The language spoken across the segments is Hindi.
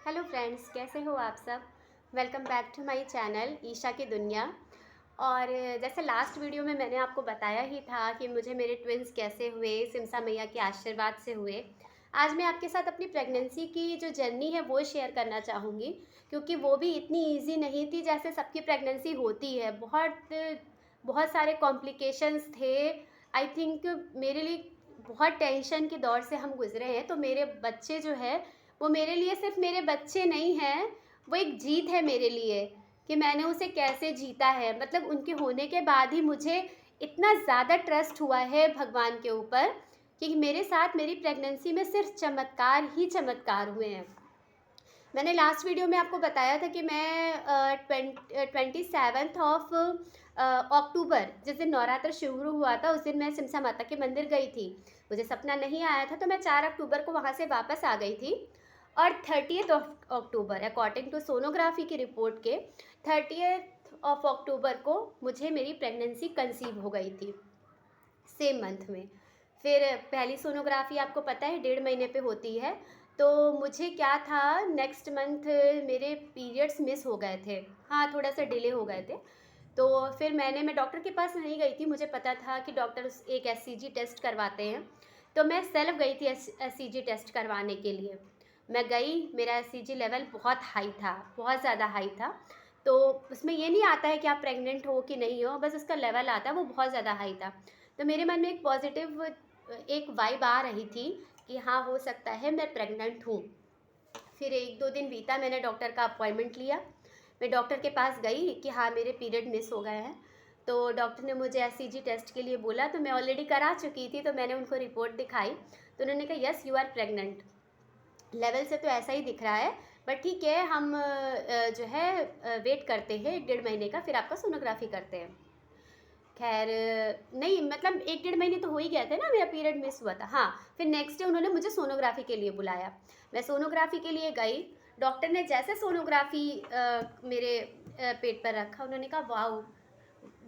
हेलो फ्रेंड्स, कैसे हो आप सब। Welcome back to my channel Isha की दुनिया। और जैसे लास्ट वीडियो में मैंने आपको बताया ही था कि मुझे मेरे ट्विंस कैसे हुए, सिमसा मैया के आशीर्वाद से हुए। आज मैं आपके साथ अपनी प्रेगनेंसी की जो जर्नी है वो शेयर करना चाहूँगी, क्योंकि वो भी इतनी इजी नहीं थी जैसे सबकी प्रेगनेंसी होती है। बहुत बहुत सारे कॉम्प्लिकेशंस थे। आई थिंक मेरे लिए बहुत टेंशन के दौर से हम गुजरे हैं। तो मेरे बच्चे जो है वो मेरे लिए सिर्फ मेरे बच्चे नहीं हैं, वो एक जीत है मेरे लिए कि मैंने उसे कैसे जीता है। मतलब उनके होने के बाद ही मुझे इतना ज़्यादा ट्रस्ट हुआ है भगवान के ऊपर कि मेरे साथ मेरी प्रेगनेंसी में सिर्फ चमत्कार ही चमत्कार हुए हैं। मैंने लास्ट वीडियो में आपको बताया था कि मैं 27 अक्टूबर, जिस दिन नवरात्र शुरू हुआ था, उस दिन मैं सिमसा माता के मंदिर गई थी। मुझे सपना नहीं आया था, तो मैं 4 अक्टूबर को वहाँ से वापस आ गई थी। और 30 अक्टूबर अकॉर्डिंग टू सोनोग्राफी की रिपोर्ट के 30 अक्टूबर को मुझे मेरी प्रेगनेंसी कंसीव हो गई थी, सेम मंथ में। फिर पहली सोनोग्राफी आपको पता है 1.5 महीने पे होती है। तो मुझे क्या था, नेक्स्ट मंथ मेरे पीरियड्स मिस हो गए थे। हाँ, थोड़ा सा डिले हो गए थे। तो फिर मैं डॉक्टर के पास नहीं गई थी। मुझे पता था कि डॉक्टर्स एक एससीजी टेस्ट करवाते हैं, तो मैं सेल्फ गई थी एससीजी टेस्ट करवाने के लिए। मैं गई, मेरा एससीजी लेवल बहुत हाई था, बहुत ज़्यादा हाई था। तो उसमें ये नहीं आता है कि आप प्रेग्नेंट हो कि नहीं हो, बस उसका लेवल आता है, वो बहुत ज़्यादा हाई था। तो मेरे मन में एक पॉजिटिव एक वाइब आ रही थी कि हाँ, हो सकता है मैं प्रेग्नेंट हूँ। फिर 1-2 दिन बीता, मैंने डॉक्टर का अपॉइंटमेंट लिया। मैं डॉक्टर के पास गई कि हाँ, मेरे पीरियड मिस हो गए हैं। तो डॉक्टर ने मुझे एससीजी टेस्ट के लिए बोला, तो मैं ऑलरेडी करा चुकी थी, तो मैंने उनको रिपोर्ट दिखाई। तो उन्होंने कहा yes, you are pregnant. Level से तो ऐसा ही दिख रहा है, बट ठीक है, हम जो है वेट करते हैं 1-1.5 महीने का, फिर आपका सोनोग्राफी करते हैं। खैर, नहीं मतलब 1-1.5 महीने तो हो ही गए थे ना, मेरा पीरियड मिस हुआ था। हाँ, फिर नेक्स्ट डे उन्होंने मुझे सोनोग्राफी के लिए बुलाया। मैं सोनोग्राफी के लिए गई। डॉक्टर ने जैसे सोनोग्राफी मेरे पेट पर रखा, उन्होंने कहा वाओ,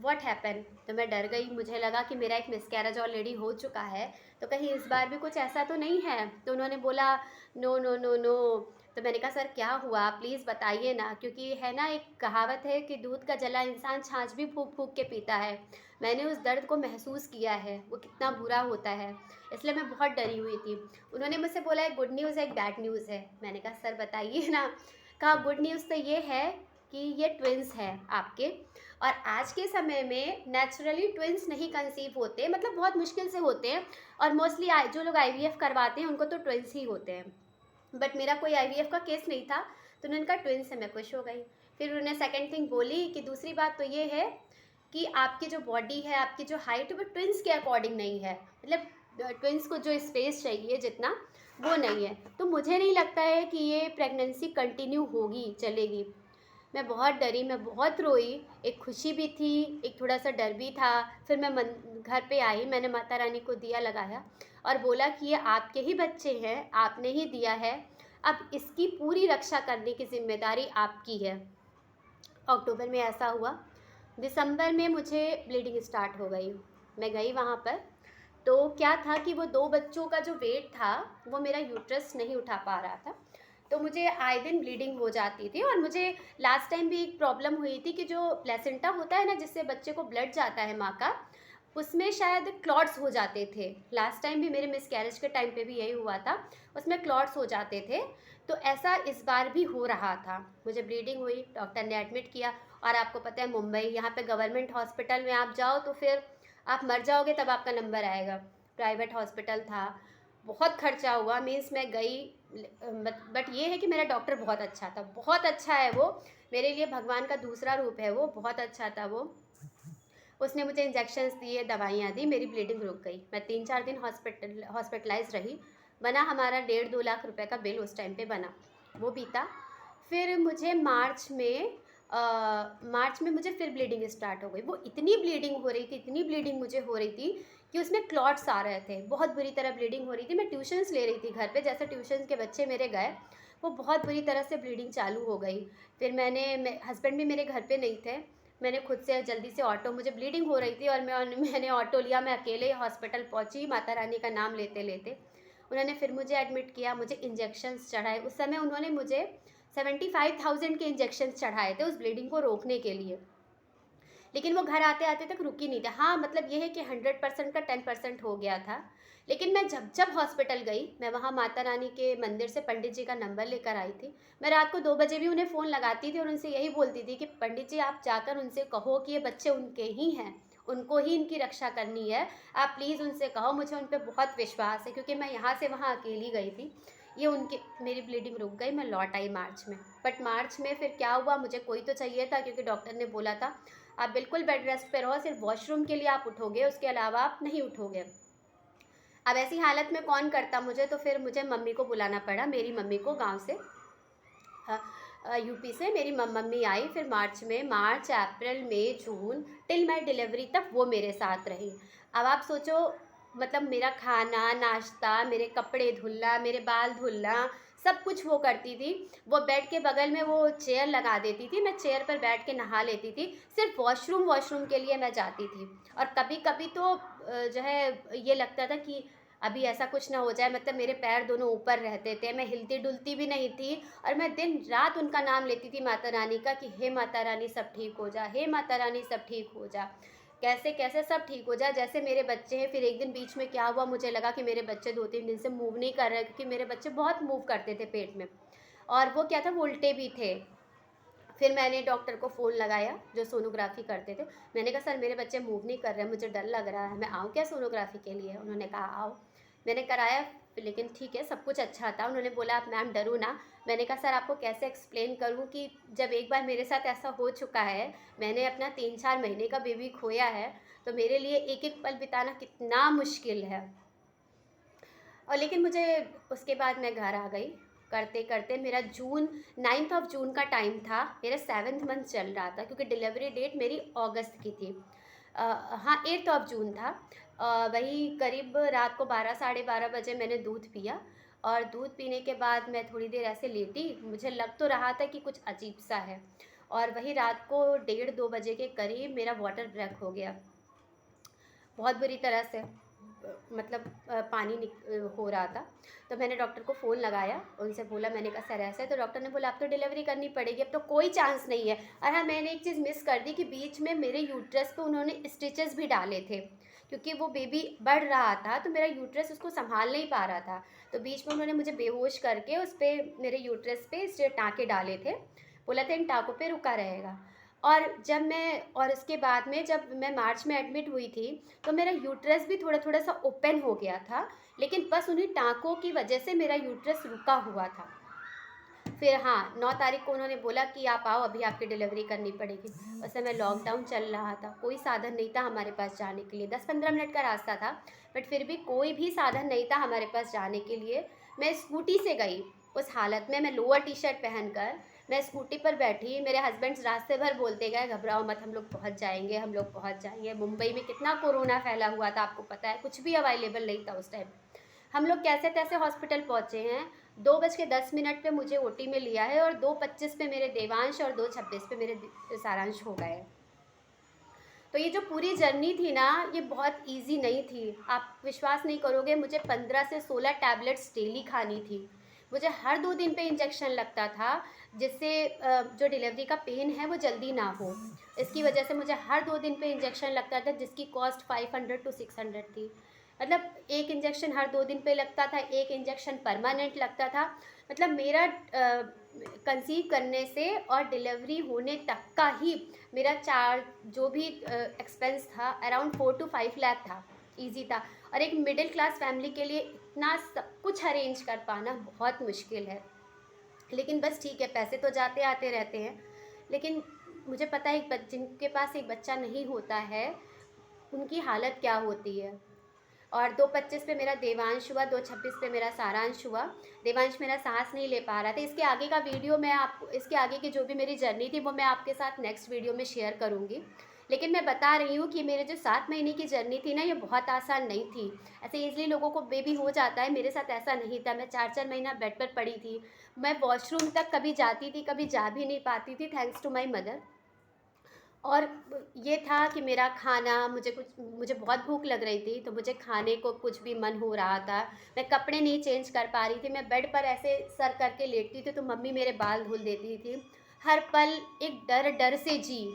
व्हाट हैपन। तो मैं डर गई, मुझे लगा कि मेरा एक मिसकैरेज ऑलरेडी हो चुका है, तो कहीं इस बार भी कुछ ऐसा तो नहीं है। तो उन्होंने बोला नो नो नो नो। तो मैंने कहा सर क्या हुआ, प्लीज़ बताइए ना, क्योंकि है ना, एक कहावत है कि दूध का जला इंसान छाछ भी फूक फूक के पीता है। मैंने उस दर्द को महसूस किया है, वो कितना बुरा होता है, इसलिए मैं बहुत डरी हुई थी। उन्होंने मुझसे बोला एक गुड न्यूज़ है, एक बैड न्यूज़ है। मैंने कहा सर बताइए ना। कहा गुड न्यूज़ तो ये है कि ये ट्विंस हैं आपके, और आज के समय में नेचुरली ट्विंस नहीं कंसीव होते, मतलब बहुत मुश्किल से होते हैं। और मोस्टली जो लोग आईवीएफ करवाते हैं उनको तो ट्विंस ही होते हैं, बट मेरा कोई आईवीएफ का केस नहीं था। तो उन्होंने कहा ट्विंस है, मैं खुश हो गई। फिर उन्होंने सेकंड थिंग बोली कि दूसरी बात तो ये है कि आपकी जो बॉडी है, आपकी जो हाइट है, वो ट्विंस के अकॉर्डिंग नहीं है। मतलब ट्विंस को जो स्पेस चाहिए जितना, वो नहीं है। तो मुझे नहीं लगता है कि ये प्रेगनेंसी कंटिन्यू होगी, चलेगी। मैं बहुत डरी, मैं बहुत रोई। एक खुशी भी थी, एक थोड़ा सा डर भी था। फिर मैं घर पे आई, मैंने माता रानी को दिया लगाया और बोला कि ये आपके ही बच्चे हैं, आपने ही दिया है, अब इसकी पूरी रक्षा करने की जिम्मेदारी आपकी है। अक्टूबर में ऐसा हुआ। दिसंबर में मुझे ब्लीडिंग स्टार्ट हो गई। मैं गई वहाँ पर, तो क्या था कि वो 2 बच्चों का जो वेट था, वो मेरा यूट्रस नहीं उठा पा रहा था। तो मुझे आए दिन ब्लीडिंग हो जाती थी। और मुझे लास्ट टाइम भी एक प्रॉब्लम हुई थी कि जो प्लेसेंटा होता है ना, जिससे बच्चे को ब्लड जाता है माँ का, उसमें शायद क्लॉट्स हो जाते थे। लास्ट टाइम भी मेरे मिसकैरेज के टाइम पे भी यही हुआ था, उसमें क्लॉट्स हो जाते थे। तो ऐसा इस बार भी हो रहा था। मुझे ब्लीडिंग हुई, डॉक्टर ने एडमिट किया। और आपको पता है मुंबई, यहाँ पे गवर्नमेंट हॉस्पिटल में आप जाओ तो फिर आप मर जाओगे तब आपका नंबर आएगा। प्राइवेट हॉस्पिटल था, बहुत खर्चा हुआ। मीन्स मैं गई, बट ये है कि मेरा डॉक्टर बहुत अच्छा था, बहुत अच्छा है वो, मेरे लिए भगवान का दूसरा रूप है वो, बहुत अच्छा था वो। उसने मुझे इंजेक्शन्स दिए, दवाइयाँ दी, मेरी ब्लीडिंग रुक गई। मैं 3-4 दिन हॉस्पिटलाइज रही। बना हमारा 1.5-2 लाख रुपए का बिल उस टाइम पे बना, वो बीता। फिर मुझे मार्च में मुझे फिर ब्लीडिंग स्टार्ट हो गई। वो इतनी ब्लीडिंग हो रही थी, इतनी ब्लीडिंग मुझे हो रही थी कि उसमें क्लॉट्स आ रहे थे, बहुत बुरी तरह ब्लीडिंग हो रही थी। मैं ट्यूशन्स ले रही थी घर पे, जैसे ट्यूशन्स के बच्चे मेरे गए, वो बहुत बुरी तरह से ब्लीडिंग चालू हो गई। फिर हस्बैंड भी मेरे घर पे नहीं थे, मैंने खुद से जल्दी से ऑटो, मुझे ब्लीडिंग हो रही थी और मैंने ऑटो लिया, मैं अकेले हॉस्पिटल पहुंची माता रानी का नाम लेते लेते। उन्होंने फिर मुझे एडमिट किया, मुझे इंजेक्शन्स चढ़ाए। उस समय उन्होंने मुझे 75,000 के इंजेक्शन्स चढ़ाए थे उस ब्लीडिंग को रोकने के लिए, लेकिन वो घर आते आते तक रुकी नहीं थी। हाँ, मतलब ये है कि 100% का 10% हो गया था। लेकिन मैं जब जब हॉस्पिटल गई, मैं वहाँ माता रानी के मंदिर से पंडित जी का नंबर लेकर आई थी। मैं रात को 2 बजे भी उन्हें फ़ोन लगाती थी और उनसे यही बोलती थी कि पंडित जी, आप जाकर उनसे कहो कि ये बच्चे उनके ही हैं, उनको ही इनकी रक्षा करनी है। आप प्लीज़ उनसे कहो, मुझे उन पर बहुत विश्वास है, क्योंकि मैं यहाँ से वहाँ अकेली गई थी। ये उनकी मेरी ब्लीडिंग रुक गई, मैं लौट आई मार्च में। बट मार्च में फिर क्या हुआ, मुझे कोई तो चाहिए था, क्योंकि डॉक्टर ने बोला था आप बिल्कुल बेड रेस्ट पे रहो, सिर्फ वॉशरूम के लिए आप उठोगे, उसके अलावा आप नहीं उठोगे। अब ऐसी हालत में कौन करता मुझे, तो फिर मुझे मम्मी को बुलाना पड़ा, मेरी मम्मी को गांव से, यूपी से मेरी मम्मी आई। फिर मार्च अप्रैल मई जून टिल माई डिलीवरी तक वो मेरे साथ रही। अब आप सोचो, मतलब मेरा खाना नाश्ता, मेरे कपड़े धुलना, मेरे बाल धुलना, सब कुछ वो करती थी। वो बेड के बगल में वो चेयर लगा देती थी, मैं चेयर पर बैठ के नहा लेती थी। सिर्फ वॉशरूम के लिए मैं जाती थी। और कभी कभी तो जो है ये लगता था कि अभी ऐसा कुछ ना हो जाए, मतलब मेरे पैर दोनों ऊपर रहते थे, मैं हिलती डुलती भी नहीं थी। और मैं दिन रात उनका नाम लेती थी माता रानी का कि हे माता रानी सब ठीक हो जा, हे माता रानी सब ठीक हो जा, कैसे कैसे सब ठीक हो जा, जैसे मेरे बच्चे हैं। फिर एक दिन बीच में क्या हुआ, मुझे लगा कि मेरे बच्चे 2-3 दिन से मूव नहीं कर रहे, क्योंकि मेरे बच्चे बहुत मूव करते थे पेट में, और वो क्या था, वो उल्टे भी थे। फिर मैंने डॉक्टर को फ़ोन लगाया जो सोनोग्राफ़ी करते थे। मैंने कहा सर मेरे बच्चे मूव नहीं कर रहे हैं, मुझे डर लग रहा है, मैं आऊँ क्या सोनोग्राफ़ी के लिए? उन्होंने कहा आओ। मैंने कराया, लेकिन ठीक है, सब कुछ अच्छा था। उन्होंने बोला आप मैम डरो ना। मैंने कहा सर आपको कैसे एक्सप्लेन करूँ कि जब एक बार मेरे साथ ऐसा हो चुका है, मैंने अपना 3-4 महीने का बेबी खोया है, तो मेरे लिए एक-एक पल बिताना कितना मुश्किल है। और लेकिन मुझे उसके बाद मैं घर आ गई। करते करते मेरा 9th ऑफ जून का टाइम था, मेरा 7th मंथ चल रहा था, क्योंकि डिलीवरी डेट मेरी अगस्त की थी। हाँ, 8th ऑफ जून था। वही करीब रात को 12 साढ़े 12 बजे मैंने दूध पिया, और दूध पीने के बाद मैं थोड़ी देर ऐसे लेटी, मुझे लग तो रहा था कि कुछ अजीब सा है। और वही रात को 1:30-2 बजे के करीब मेरा वाटर ब्रेक हो गया, बहुत बुरी तरह से। मतलब पानी हो रहा था। तो मैंने डॉक्टर को फ़ोन लगाया, उनसे बोला, मैंने कहा सर ऐसा है। तो डॉक्टर ने बोला अब तो डिलीवरी करनी पड़ेगी, अब तो कोई चांस नहीं है। और हाँ, मैंने एक चीज़ मिस कर दी कि बीच में मेरे यूट्रस पे उन्होंने स्टिचेस भी डाले थे, क्योंकि वो बेबी बढ़ रहा था, तो मेरा यूट्रस उसको संभाल नहीं पा रहा था। तो बीच में उन्होंने मुझे बेहोश करके उस पर, मेरे यूट्रस पे टाँके डाले थे, बोला था इन टाँकों पे रुका रहेगा। और उसके बाद में जब मैं मार्च में एडमिट हुई थी, तो मेरा यूट्रस भी थोड़ा थोड़ा सा ओपन हो गया था, लेकिन बस उन्हीं टाँकों की वजह से मेरा यूट्रस रुका हुआ था। फिर हाँ, 9 तारीख को उन्होंने बोला कि आप आओ, अभी आपकी डिलीवरी करनी पड़ेगी। उस समय लॉकडाउन चल रहा था, कोई साधन नहीं था हमारे पास जाने के लिए, 10-15 मिनट का रास्ता था, बट फिर भी कोई भी साधन नहीं था हमारे पास जाने के लिए। मैं स्कूटी से गई, उस हालत में मैं लोअर टी शर्ट पहनकर मैं स्कूटी पर बैठी। मेरे हस्बैंड्स रास्ते भर बोलते गए घबराओ मत, हम लोग पहुंच जाएंगे, हम लोग पहुंच जाएंगे। मुंबई में कितना कोरोना फैला हुआ था आपको पता है, कुछ भी अवेलेबल नहीं था उस टाइम। हम लोग कैसे तैसे हॉस्पिटल पहुंचे हैं। 2:10 पे मुझे ओटी में लिया है, और 2:25 पे मेरे देवांश और 2:26 पे मेरे सारांश हो गए। तो ये जो पूरी जर्नी थी ना, ये बहुत इजी नहीं थी। आप विश्वास नहीं करोगे, मुझे 15 से 16 टैबलेट्स डेली खानी थी। मुझे हर 2 दिन पे इंजेक्शन लगता था, जिससे जो डिलीवरी का पेन है वो जल्दी ना हो। इसकी वजह से मुझे हर 2 दिन पे इंजेक्शन लगता था, जिसकी कॉस्ट 500 to 600 थी। मतलब एक इंजेक्शन हर 2 दिन पे लगता था, एक इंजेक्शन परमानेंट लगता था। मतलब मेरा कंसीव करने से और डिलीवरी होने तक का ही मेरा जो भी एक्सपेंस था अराउंड 4 to 5 लाख था। ईजी था। और एक मिडिल क्लास फैमिली के लिए इतना सब कुछ अरेंज कर पाना बहुत मुश्किल है। लेकिन बस ठीक है, पैसे तो जाते आते रहते हैं। लेकिन मुझे पता है जिनके पास एक बच्चा नहीं होता है उनकी हालत क्या होती है। और 2:25 पे मेरा देवांश हुआ, 2:26 पे मेरा सारांश हुआ। देवांश मेरा सांस नहीं ले पा रहा था। इसके आगे का वीडियो मैं आपको, इसके आगे की जो भी मेरी जर्नी थी वो मैं आपके साथ नेक्स्ट वीडियो में शेयर करूँगी। लेकिन मैं बता रही हूँ कि मेरे जो 7 महीने की जर्नी थी ना, ये बहुत आसान नहीं थी। ऐसे ईज़िली लोगों को बेबी हो जाता है, मेरे साथ ऐसा नहीं था। मैं 4-4 महीना बेड पर पड़ी थी। मैं वॉशरूम तक कभी जाती थी, कभी जा भी नहीं पाती थी, थैंक्स टू माई मदर। और ये था कि मेरा खाना मुझे बहुत भूख लग रही थी, तो मुझे खाने को कुछ भी मन हो रहा था। मैं कपड़े नहीं चेंज कर पा रही थी, मैं बेड पर ऐसे सर करके लेटती थी तो मम्मी मेरे बाल धुल देती थी। हर पल एक डर-डर से जी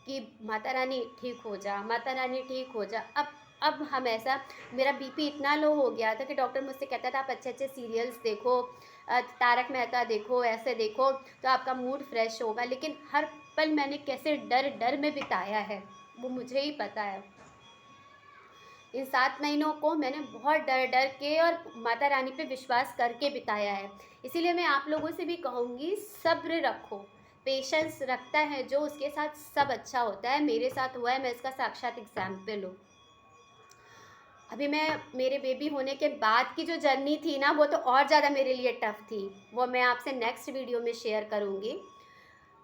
कि माता रानी ठीक हो जा, माता रानी ठीक हो जा। अब हम ऐसा मेरा बीपी इतना लो हो गया था कि डॉक्टर मुझसे कहता था आप अच्छे-अच्छे सीरियल्स देखो, तारक मेहता देखो, ऐसे देखो तो आपका मूड फ्रेश होगा। लेकिन हर पल मैंने कैसे डर-डर में बिताया है, वो मुझे ही पता है। इन 7 महीनों को मैंने बहुत डर-डर के और माता रानी पे विश्वास करके बिताया है। इसीलिए मैं आप लोगों से भी कहूँगी, सब्र रखो, पेशेंस रखता है जो उसके साथ सब अच्छा होता है। मेरे साथ हुआ है, मैं इसका साक्षात एग्ज़ाम्पल हूँ। अभी मैं मेरे बेबी होने के बाद की जो जर्नी थी ना, वो तो और ज़्यादा मेरे लिए टफ़ थी। वो मैं आपसे नेक्स्ट वीडियो में शेयर करूँगी।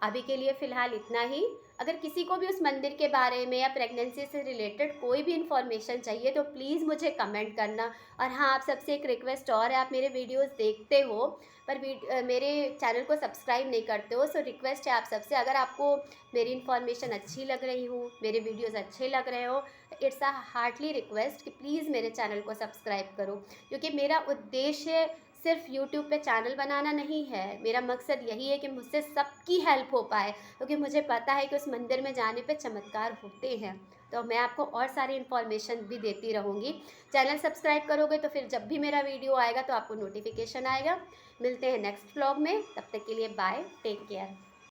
अभी के लिए फ़िलहाल इतना ही। अगर किसी को भी उस मंदिर के बारे में या प्रेगनेंसी से रिलेटेड कोई भी इन्फॉर्मेशन चाहिए तो प्लीज़ मुझे कमेंट करना। और हाँ, आप सबसे एक रिक्वेस्ट और है, आप मेरे वीडियोस देखते हो पर मेरे चैनल को सब्सक्राइब नहीं करते हो, सो रिक्वेस्ट है आप सबसे, अगर आपको मेरी इन्फॉर्मेशन अच्छी लग रही हो, मेरे वीडियोस अच्छे लग रहे हो, इट्स अ हार्टली रिक्वेस्ट कि प्लीज़ मेरे चैनल को सब्सक्राइब करो। क्योंकि मेरा उद्देश्य सिर्फ यूट्यूब पे चैनल बनाना नहीं है, मेरा मकसद यही है कि मुझसे सबकी हेल्प हो पाए, क्योंकि मुझे पता है कि उस मंदिर में जाने पे चमत्कार होते हैं। तो मैं आपको और सारी इन्फॉर्मेशन भी देती रहूँगी। चैनल सब्सक्राइब करोगे तो फिर जब भी मेरा वीडियो आएगा तो आपको नोटिफिकेशन आएगा। मिलते हैं नेक्स्ट व्लॉग में, तब तक के लिए बाय, टेक केयर।